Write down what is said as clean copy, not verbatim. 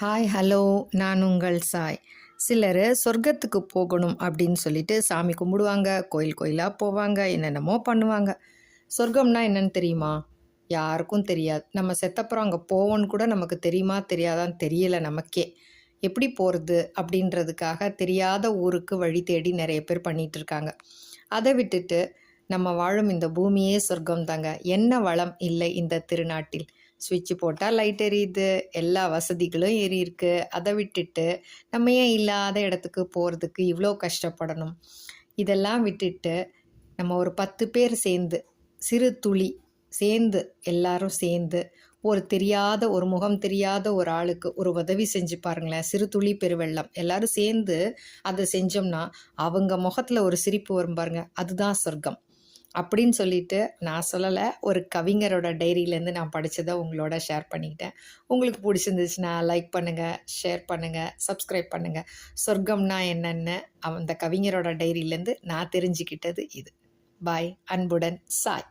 Hi hello, நான் உங்கள் சாய். சிலர் சொர்க்கத்துக்கு போகணும் அப்படின்னு சொல்லிட்டு சாமி கும்பிடுவாங்க, கோயில் கோயிலாக போவாங்க, என்னென்னமோ பண்ணுவாங்க. சொர்க்கம்னா என்னன்னு தெரியுமா? யாருக்கும் தெரியாது. நம்ம செத்தப்புறம் அங்கே போவோன்னு கூட நமக்கு தெரியுமா தெரியாதான்னு தெரியல நமக்கே. எப்படி போகிறது அப்படின்றதுக்காக தெரியாத ஊருக்கு வழி தேடி நிறைய பேர் பண்ணிகிட்டு இருக்காங்க. அதை விட்டுட்டு நம்ம வாழும் இந்த பூமியே சொர்க்கம் தாங்க. என்ன வளம் இல்லை இந்த திருநாட்டில்? ஸ்விட்ச் போட்டால் லைட் எரியுது, எல்லா வசதிகளும் ஏறியிருக்கு. அதை விட்டுட்டு நம்ம ஏன் இல்லாத இடத்துக்கு போகிறதுக்கு இவ்வளோ கஷ்டப்படணும்? இதெல்லாம் விட்டுட்டு நம்ம ஒரு 10 பேர் சேர்ந்து, சிறு துளி சேர்ந்து, எல்லாரும் சேர்ந்து ஒரு முகம் தெரியாத ஒரு ஆளுக்கு ஒரு உதவி செஞ்சு பாருங்களேன். சிறு துளி பெருவெள்ளம். எல்லாரும் சேர்ந்து அதை செஞ்சோம்னா அவங்க முகத்தில் ஒரு சிரிப்பு வரும் பாருங்க, அதுதான் சொர்க்கம். அப்படின்னு சொல்லிட்டு நான் சொல்லலை, ஒரு கவிஞரோட டைரியிலேருந்து நான் படித்ததை உங்களோட ஷேர் பண்ணிக்கிட்டேன். உங்களுக்கு பிடிச்சிருந்துச்சுன்னா லைக் பண்ணுங்கள், ஷேர் பண்ணுங்கள், சப்ஸ்கிரைப் பண்ணுங்கள். சொர்க்கம்னா என்னென்னு அந்த கவிஞரோட டைரியிலேருந்து நான் தெரிஞ்சுக்கிட்டது இது. பாய். அன்புடன் சாய்.